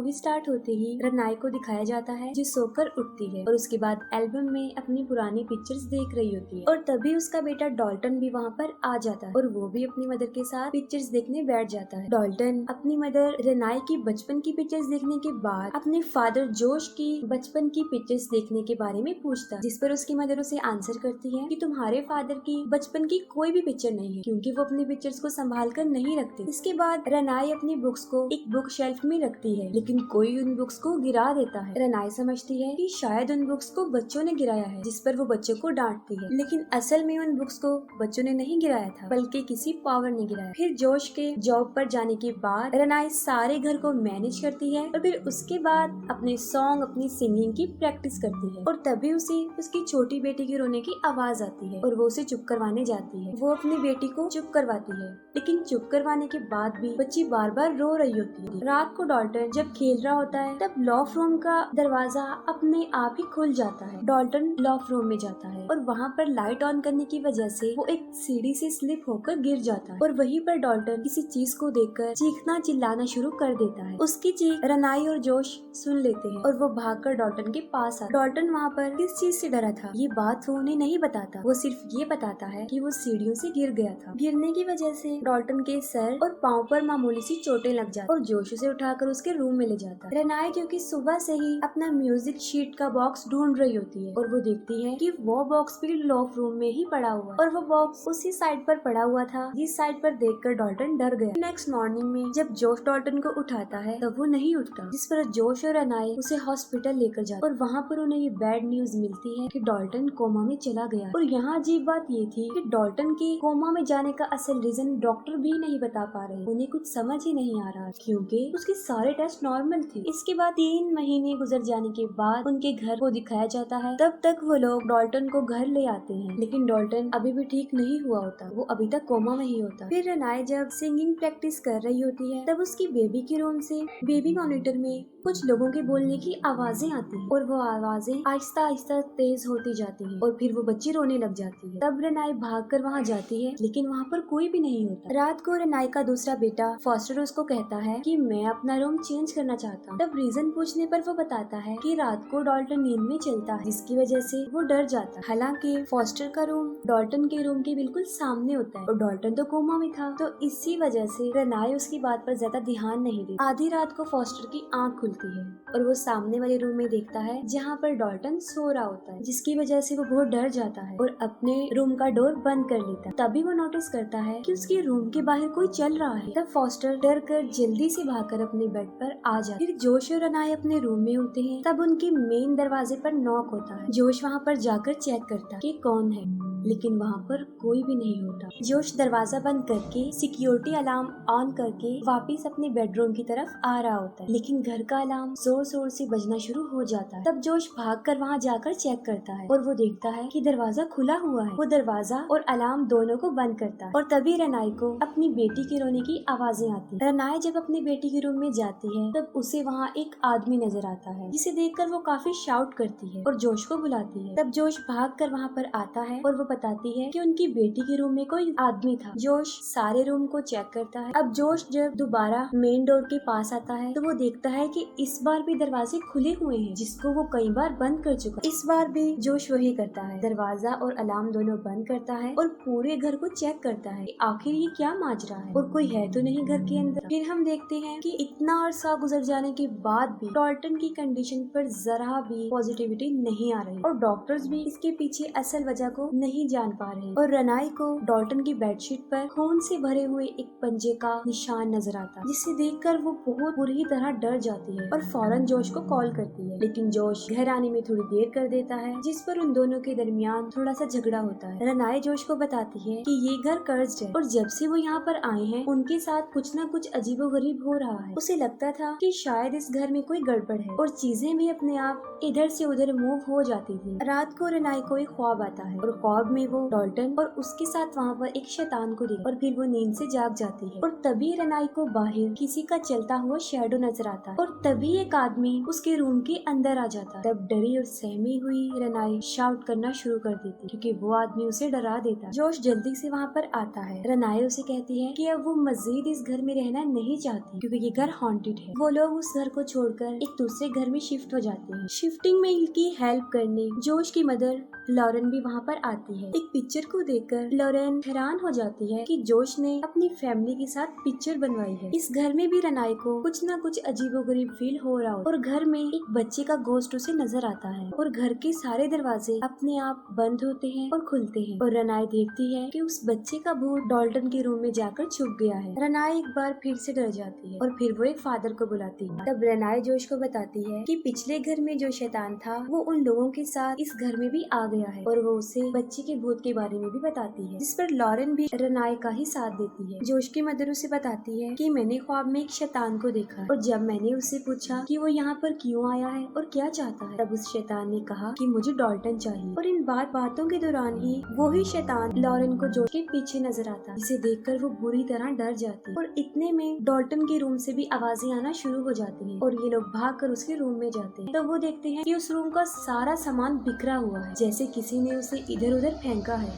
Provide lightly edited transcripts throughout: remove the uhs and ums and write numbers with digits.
Movie start होते ही रनाई को दिखाया जाता है जो सोकर उठती है और उसके बाद एल्बम में अपनी पुरानी पिक्चर्स देख रही होती है और तभी उसका बेटा डॉल्टन भी वहाँ पर आ जाता है और वो भी अपनी मदर के साथ पिक्चर्स देखने बैठ जाता है। डॉल्टन अपनी मदर रनाई की बचपन की पिक्चर्स देखने के बाद अपने फादर जोश की बचपन की पिक्चर्स देखने के बारे में पूछता है, जिस पर उसकी मदर उसे आंसर करती है कि तुम्हारे फादर की बचपन की कोई भी पिक्चर नहीं है क्योंकि वो अपनी पिक्चर्स को संभाल कर नहीं रखते। इसके बाद रनाई अपनी बुक्स को एक बुक शेल्फ में रखती है लेकिन कोई उन बुक्स को गिरा देता है। रनाई समझती है कि शायद उन बुक्स को बच्चों ने गिराया है, जिस पर वो बच्चों को डांटती है, लेकिन असल में उन बुक्स को बच्चों ने नहीं गिराया था बल्कि किसी पावर ने गिराया। फिर जोश के जॉब पर जाने के बाद रनाई सारे घर को मैनेज करती है और फिर उसके बाद अपने सॉन्ग अपनी सिंगिंग की प्रैक्टिस करती है और तभी उसे उसकी छोटी बेटी के रोने की आवाज आती है और वो उसे चुप करवाने जाती है। वो अपनी बेटी को चुप करवाती है लेकिन चुप करवाने के बाद भी बच्ची बार बार रो रही होती है। रात को डॉल्टन जब खेल रहा होता है तब लॉफ्ट रूम का दरवाजा अपने आप ही खुल जाता है। डॉल्टन लॉफ्ट रूम में जाता है और वहाँ पर लाइट ऑन करने की वजह से वो एक सीढ़ी से स्लिप होकर गिर जाता है और वहीं पर डॉल्टन किसी चीज को देखकर चीखना चिल्लाना शुरू कर देता है। उसकी चीख रनाई और जोश सुन लेते हैं और वो भागकर डॉल्टन के पास आता है। डॉल्टन वहाँ पर किस चीज से डरा था ये बात वो उन्हें नहीं बताता, वो सिर्फ ये बताता है कि वो सीढ़ियों से गिर गया था। गिरने की वजह से डॉल्टन के सर और पाँव पर मामूली सी चोटें लग जाती और जोश उसे उठाकर उसके रूम में ले जाता है। रनाई जो कि सुबह से ही अपना म्यूजिक शीट का बॉक्स ढूंढ रही होती है और वो देखती है कि वो बॉक्स भी लॉफ्ट रूम में ही पड़ा हुआ है और वो बॉक्स उसी साइड पर पड़ा हुआ था जिस साइड पर देखकर डॉल्टन डर गया। नेक्स्ट मॉर्निंग में जब जोश डॉल्टन को उठाता है तब वो नहीं उठता, जिस पर जोश और रनाई उसे हॉस्पिटल लेकर जाते और वहाँ पर उन्हें ये बैड न्यूज मिलती है कि डॉल्टन कोमा में चला गया। और यहाँ अजीब बात ये थी कि डॉल्टन के कोमा में जाने का असल रीजन डॉक्टर भी नहीं बता पा रहे, उन्हें कुछ समझ ही नहीं आ रहा क्योंकि उसके सारे टेस्ट नॉर्मल थे। इसके बाद 3 महीने गुजर जाने के बाद उनके घर को दिखाया जाता है। तब तक वो लोग डॉल्टन को घर ले आते हैं लेकिन डॉल्टन अभी भी ठीक नहीं हुआ होता, वो अभी तक कोमा में ही होता। फिर रनाई जब सिंगिंग प्रैक्टिस कर रही होती है तब उसकी बेबी के रूम से बेबी मॉनिटर में कुछ लोगों के बोलने की आवाजें आती हैं और वो आवाजें आहिस्ता आहिस्ता तेज होती जाती हैं और फिर वो बच्ची रोने लग जाती है। तब रनाई भागकर वहाँ जाती है लेकिन वहाँ पर कोई भी नहीं होता। रात को रनाई का दूसरा बेटा फॉस्टर उसको कहता है कि मैं अपना रूम चेंज करना चाहता हूँ। तब रीजन पूछने पर वो बताता है कि रात को डॉल्टन नींद में चलता है जिसकी वजह से वो डर जाता है। हालांकि फॉस्टर का रूम डॉल्टन के रूम के बिल्कुल सामने होता है और डॉल्टन तो कोमा में था, तो इसी वजह से रनाई उसकी बात पर ज्यादा ध्यान नहीं देती। आधी रात को फॉस्टर की आँख खुलती है और वो सामने वाले रूम में देखता है जहाँ पर डॉल्टन सो रहा होता है, जिसकी वजह से वो बहुत डर जाता है और अपने रूम का डोर बंद कर लेता है। तभी वो नोटिस करता है कि उसके रूम के बाहर कोई चल रहा है। तब फॉस्टर डर कर जल्दी से भागकर अपने बेड पर आ जाता है। फिर जोश और रनाई अपने रूम में होते हैं। तब उनके मेन दरवाजे पर नॉक होता है। जोश वहाँ पर जाकर चेक करता है कि कौन है, लेकिन वहाँ पर कोई भी नहीं होता। जोश दरवाजा बंद करके सिक्योरिटी अलार्म ऑन करके वापस अपने बेडरूम की तरफ आ रहा होता है, लेकिन घर का अलार्म जोर जोर से बजना शुरू हो जाता है। तब जोश भागकर वहाँ जाकर चेक करता है और वो देखता है कि दरवाजा खुला हुआ है। वो दरवाजा और अलार्म दोनों को बंद करता है और तभी रनाई को अपनी बेटी के रोने की आवाजें आती है। रनाई जब अपनी बेटी के रूम में जाती है तब उसे वहाँ एक आदमी नजर आता है, जिसे देखकर वो काफी शाउट करती है और जोश को बुलाती है। तब जोश भागकर वहाँ पर आता है और वो बताती है कि उनकी बेटी के रूम में कोई आदमी था। जोश सारे रूम को चेक करता है। अब जोश जब दोबारा मेन डोर के पास आता है तो वो देखता है कि इस बार भी दरवाजे खुले हुए हैं, जिसको वो कई बार बंद कर चुका है। इस बार भी जोश वही करता है, दरवाजा और अलार्म दोनों बंद करता है और पूरे घर को चेक करता है कि आखिर ये क्या माजरा है और कोई है तो नहीं घर के अंदर। फिर हम देखते हैं कि इतना अरसा गुजर जाने के बाद भी डॉल्टन की कंडीशन पर जरा भी पॉजिटिविटी नहीं आ रही और डॉक्टर्स भी इसके पीछे असल वजह को नहीं जान पा रहे और रनाई को डॉल्टन की बेडशीट पर खून से भरे हुए एक पंजे का निशान नजर आता है, जिसे देखकर वो बहुत बुरी तरह डर जाती है और फौरन जोश को कॉल करती है। लेकिन जोश घर आने में थोड़ी देर कर देता है, जिस पर उन दोनों के दरमियान थोड़ा सा झगड़ा होता है। रनाई जोश को बताती है कि ये घर कर्ज्ड है और जब से वो यहाँ पर आए हैं उनके साथ कुछ न कुछ अजीबोगरीब हो रहा है। उसे लगता था कि शायद इस घर में कोई गड़बड़ है और चीजें भी अपने आप इधर से उधर मूव हो जाती थी। रात को रनाई को एक ख्वाब आता है और ख्वाब ख्वाब में वो डॉल्टन और उसके साथ वहाँ पर एक शैतान को देखा और फिर वो नींद से जाग जाती है। और तभी रेनाई को बाहर किसी का चलता हुआ शैडो नजर आता है और तभी एक आदमी उसके रूम के अंदर आ जाता है। तब डरी और सहमी हुई रेनाई शाउट करना शुरू कर देती क्योंकि वो आदमी उसे डरा देता। जोश जल्दी से वहाँ पर आता है। रेनाई उसे कहती है कि अब वो मजीद इस घर में रहना नहीं चाहती क्योंकि ये घर हॉन्टेड है। वो लोग उस घर को छोड़कर एक दूसरे घर में शिफ्ट हो जाते हैं। शिफ्टिंग में इनकी हेल्प करने जोश की मदर लॉरेन भी वहाँ पर आती है। एक पिक्चर को देखकर लॉरेन हैरान हो जाती है कि जोश ने अपनी फैमिली के साथ पिक्चर बनवाई है। इस घर में भी रेनाई को कुछ न कुछ अजीबोगरीब फील हो रहा हो और घर में एक बच्चे का गोश्त उसे नजर आता है और घर के सारे दरवाजे अपने आप बंद होते हैं और खुलते हैं और रेनाई देखती है कि उस बच्चे का भूत डॉल्टन के रूम में जाकर छुप गया है। रेनाई एक बार फिर से डर जाती है और फिर वो एक फादर को बुलाती है। तब रेनाई जोश को बताती है कि पिछले घर में जो शैतान था वो उन लोगों के साथ इस घर में भी आ गया है और वो उसे बच्चे के भूत के बारे में भी बताती है, जिस पर लॉरेन भी रेनाई का ही साथ देती है। जोश की मदर उसे बताती है कि मैंने ख्वाब में एक शैतान को देखा और जब मैंने उससे पूछा कि वो यहाँ पर क्यों आया है और क्या चाहता है, तब उस शैतान ने कहा कि मुझे डॉल्टन चाहिए। और इन बातों के दौरान ही वो ही शैतान लॉरेन को जोश के पीछे नजर आता है, जिसे देखकर वो बुरी तरह डर जाती है और इतने में डॉल्टन के रूम से भी आवाजें आना शुरू हो जाती हैं और ये लोग भागकर उसके रूम में जाते हैं। तब वो देखते हैं कि उस रूम का सारा सामान बिखरा हुआ है, जैसे किसी ने उसे इधर उधर फेंका है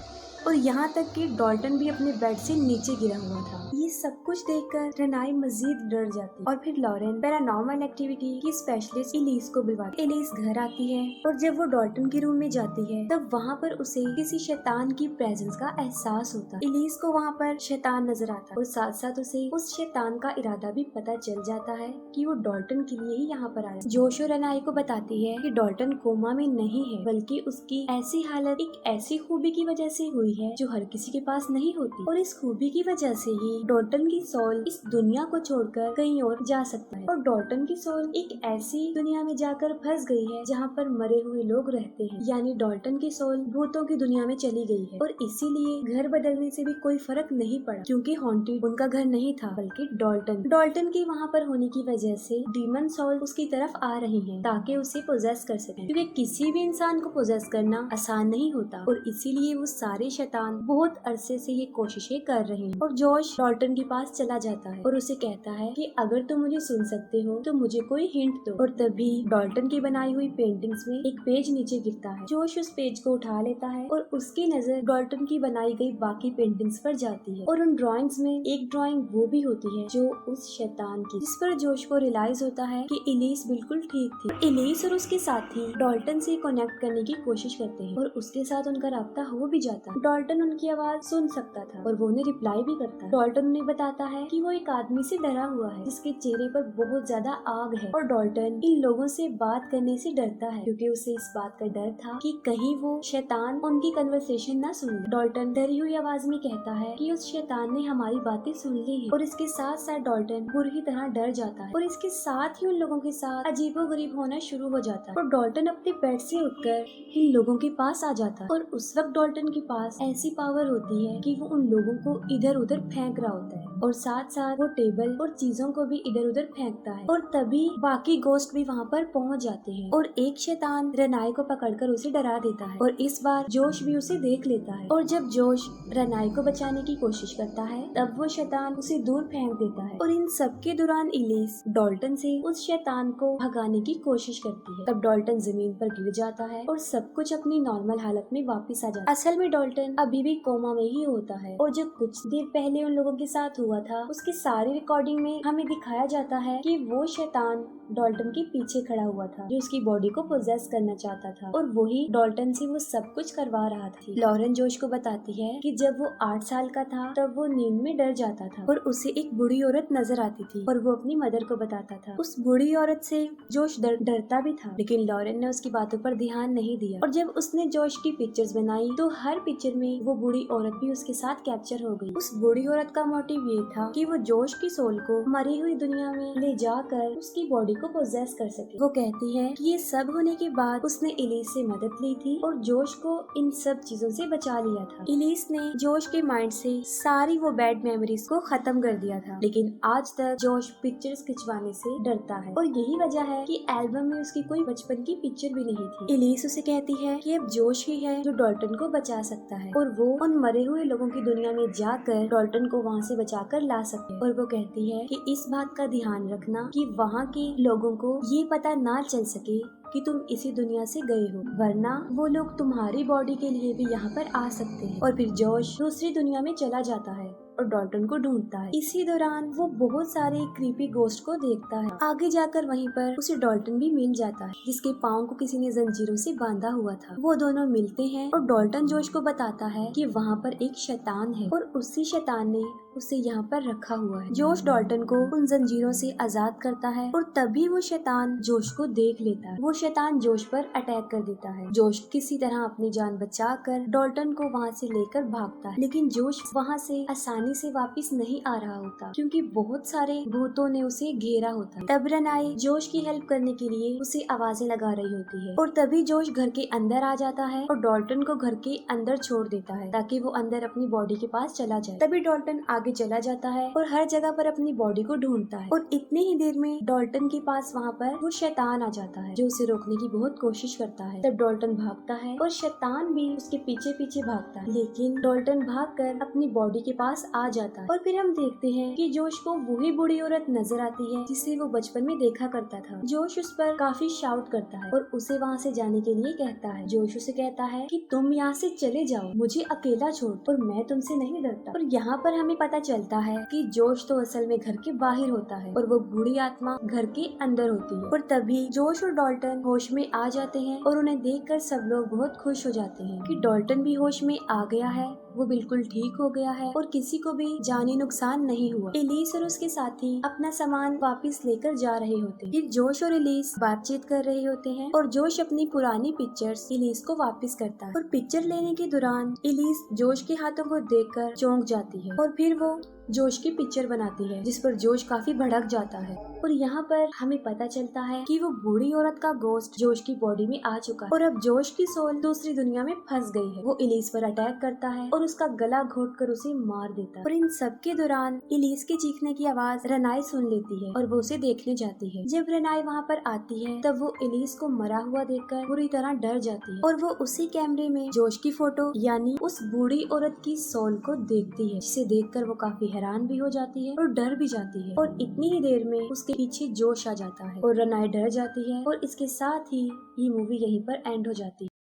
और यहाँ तक कि डॉल्टन भी अपने बेड से नीचे गिरा हुआ था। ये सब कुछ देखकर रेनाई मजीद डर जाती और फिर लॉरेन पैरानॉर्मल एक्टिविटी की स्पेशलिस्ट एलिस को बुलवाती। एलिस घर आती है और जब वो डॉल्टन के रूम में जाती है तब वहाँ पर उसे किसी शैतान की प्रेजेंस का एहसास होता है। एलिस को वहाँ पर शैतान नजर आता है और साथ साथ उसे उस शैतान का इरादा भी पता चल जाता है कि वो डॉल्टन के लिए ही यहाँ पर आया। जोश और रेनाई को बताती है कि डॉल्टन कोमा में नहीं है, बल्कि उसकी ऐसी हालत एक ऐसी खूबी की वजह से हुई है जो हर किसी के पास नहीं होती और इस खूबी की वजह से ही डॉल्टन की सोल इस दुनिया को छोड़कर कहीं और जा सकता है। और डॉल्टन की सोल एक ऐसी दुनिया में जाकर फंस गई है जहाँ पर मरे हुए लोग रहते हैं, यानी डॉल्टन की सोल भूतों की दुनिया में चली गई है और इसीलिए घर बदलने से भी कोई फर्क नहीं पड़ा क्योंकि हॉन्टेड उनका घर नहीं था बल्कि डॉल्टन के वहाँ पर होने की वजह से डीमन सोल उसकी तरफ आ रही है ताकि उसे पोजेस कर सके, क्योंकि किसी भी इंसान को पोजेस करना आसान नहीं होता और इसीलिए वो सारे शैतान बहुत अरसे से ये कोशिशें कर रहे हैं। और जोश डॉल्टन के पास चला जाता है और उसे कहता है कि अगर तुम मुझे सुन सकते हो तो मुझे कोई हिंट दो। और तभी डॉल्टन की बनाई हुई पेंटिंग्स में एक पेज नीचे गिरता है। जोश उस पेज को उठा लेता है और उसकी नजर डॉल्टन की बनाई गई बाकी पेंटिंग्स पर जाती है और उन ड्राइंग्स में एक ड्राइंग वो भी होती है जो उस शैतान की, जिस पर जोश को रियलाइज होता है कि एलिस बिल्कुल ठीक थी। एलिस और उसके साथी डॉल्टन से कनेक्ट करने की कोशिश करते हैं और उसके साथ उनका राब्ता हो भी जाता है। डॉल्टन उनकी आवाज सुन सकता था और वो उन्हें रिप्लाई भी करता है। डॉल्टन उन्हें बताता है कि वो एक आदमी से डरा हुआ है जिसके चेहरे पर बहुत ज्यादा आग है और डॉल्टन इन लोगों से बात करने से डरता है क्योंकि उसे इस बात का डर था कि कहीं वो शैतान उनकी कन्वर्सेशन ना सुन ले। डॉल्टन डरी हुई आवाज में कहता है कि उस शैतान ने हमारी बातें सुन ली है और इसके साथ साथ डॉल्टन बुरी तरह डर जाता है और इसके साथ ही उन लोगों के साथ अजीबोगरीब होना शुरू हो जाता है और डॉल्टन अपने बेड से उठकर इन लोगों के पास आ जाता है और उस वक्त डॉल्टन के पास ऐसी पावर होती है कि वो उन लोगों को इधर उधर फेंक रहा होता है और साथ साथ वो टेबल और चीजों को भी इधर उधर फेंकता है और तभी बाकी गोस्ट भी वहाँ पर पहुँच जाते हैं और एक शैतान रेनाई को पकड़कर उसे डरा देता है और इस बार जोश भी उसे देख लेता है और जब जोश रेनाई को बचाने की कोशिश करता है तब वो शैतान उसे दूर फेंक देता है और इन सब के दौरान एलिस डॉल्टन से उस शैतान को भगाने की कोशिश करती है। तब डॉल्टन जमीन पर गिर जाता है और सब कुछ अपनी नॉर्मल हालत में वापस आ जाता है। असल में डॉल्टन अभी भी कोमा में ही होता है और जो कुछ देर पहले उन लोगों के साथ हुआ था उसकी सारी रिकॉर्डिंग में हमें दिखाया जाता है कि वो शैतान डॉल्टन के पीछे खड़ा हुआ था जो उसकी बॉडी को पोजेस करना चाहता था और वही डॉल्टन से वो सब कुछ करवा रहा था। लॉरेन जोश को बताती है कि जब वो 8 साल का था तब वो नींद में डर जाता था और उसे एक बूढ़ी औरत नजर आती थी और वो अपनी मदर को बताता था। उस बूढ़ी औरत से जोश डरता भी था लेकिन लॉरेन ने उसकी बातों पर ध्यान नहीं दिया और जब उसने जोश की पिक्चर्स बनाई तो हर पिक्चर में वो बूढ़ी औरत भी उसके साथ कैप्चर हो गई। उस बूढ़ी औरत का मोटिव ये था कि वो जोश की सोल को मरी हुई दुनिया में ले जाकर उसकी बॉडी को पोजेस कर सके। वो कहती है कि ये सब होने के बाद उसने इलीस से मदद ली थी और जोश को इन सब चीजों से बचा लिया था। इलीस ने जोश के माइंड से सारी वो बैड मेमोरीज को खत्म कर दिया था, लेकिन आज तक जोश पिक्चर्स खिंचवाने से डरता है और यही वजह है कि एल्बम में उसकी कोई बचपन की पिक्चर भी नहीं थी। इलीस उसे कहती है कि अब जोश ही है जो डॉल्टन को बचा सकता है और वो उन मरे हुए लोगों की दुनिया में जाकर डॉल्टन को वहाँ से बचाकर ला सके। और वो कहती है कि इस बात का ध्यान रखना कि वहाँ के लोगों को ये पता ना चल सके कि तुम इसी दुनिया से गए हो, वरना वो लोग तुम्हारी बॉडी के लिए भी यहाँ पर आ सकते हैं। और फिर जोश दूसरी दुनिया में चला जाता है और डॉल्टन को ढूंढता है। इसी दौरान वो बहुत सारे क्रीपी गोस्ट को देखता है। आगे जाकर वहीं पर उसे डॉल्टन भी मिल जाता है, जिसके पाँव को किसी ने जंजीरों से बांधा हुआ था। वो दोनों मिलते हैं और डॉल्टन जोश को बताता है कि वहाँ पर एक शैतान है और उसी शैतान ने उसे यहाँ पर रखा हुआ है। जोश डॉल्टन को उन जंजीरों से आजाद करता है और तभी वो शैतान जोश को देख लेता है। वो शैतान जोश पर अटैक कर देता है। जोश किसी तरह अपनी जान बचाकर डॉल्टन को वहाँ से लेकर भागता है, लेकिन जोश वहाँ से आसानी से वापस नहीं आ रहा होता क्योंकि बहुत सारे भूतों ने उसे घेरा होता है। तब रेनाई जोश की हेल्प करने के लिए उसे आवाजें लगा रही होती है और तभी जोश घर के अंदर आ जाता है और डॉल्टन को घर के अंदर छोड़ देता है ताकि वो अंदर अपनी बॉडी के पास चला जाए। तभी डॉल्टन आगे चला जाता है और हर जगह पर अपनी बॉडी को ढूंढता है और इतनी ही देर में डॉल्टन के पास वहाँ पर वो शैतान आ जाता है जो उसे रोकने की बहुत कोशिश करता है। तब डॉल्टन भागता है और शैतान भी उसके पीछे पीछे भागता है, लेकिन डॉल्टन भागकर अपनी बॉडी के पास आ जाता है। और फिर हम देखते हैं कि जोश को वही बूढ़ी औरत नजर आती है जिसे वो बचपन में देखा करता था। जोश उस पर काफी शाउट करता है और उसे वहाँ से जाने के लिए कहता है। जोश उसे कहता है कि तुम यहाँ से चले जाओ, मुझे अकेला छोड़, और मैं तुमसे नहीं डरता। और यहाँ पर हमें पता चलता है कि जोश तो असल में घर के बाहर होता है और वो बूढ़ी आत्मा घर के अंदर होती है। और तभी जोश और डॉल्टन होश में आ जाते हैं और उन्हें देखकर सब लोग बहुत खुश हो जाते हैं कि डॉल्टन भी होश में आ गया है, वो बिल्कुल ठीक हो गया है और किसी को भी जानी नुकसान नहीं हुआ। एलिस और उसके साथी अपना सामान वापस लेकर जा रहे होते हैं। फिर जोश और एलिस बातचीत कर रहे होते हैं और जोश अपनी पुरानी पिक्चर्स एलिस को वापस करता है और पिक्चर लेने के दौरान एलिस जोश के हाथों को देखकर चौंक जाती है और फिर वो जोश की पिक्चर बनाती है जिस पर जोश काफी भड़क जाता है। और यहाँ पर हमें पता चलता है कि वो बूढ़ी औरत का गोश्त जोश की बॉडी में आ चुका है और अब जोश की सोल दूसरी दुनिया में फंस गई है। वो एलिस पर अटैक करता है और उसका गला घोटकर उसे मार देता है। और इन सब के दौरान एलिस के चीखने की आवाज रेनाई सुन लेती है और वो उसे देखने जाती है। जब रेनाई वहाँ पर आती है तब वो एलिस को मरा हुआ देखकर बुरी तरह डर जाती है और वो उसी कैमरे में जोश की फोटो यानी उस बूढ़ी औरत की सोल को देखती है, जिसे देखकर वो काफी हैरान भी हो जाती है और डर भी जाती है। और इतनी ही देर में उसके पीछे जोश आ जाता है और रेनाई डर जाती है और इसके साथ ही ये मूवी यहीं पर एंड हो जाती है।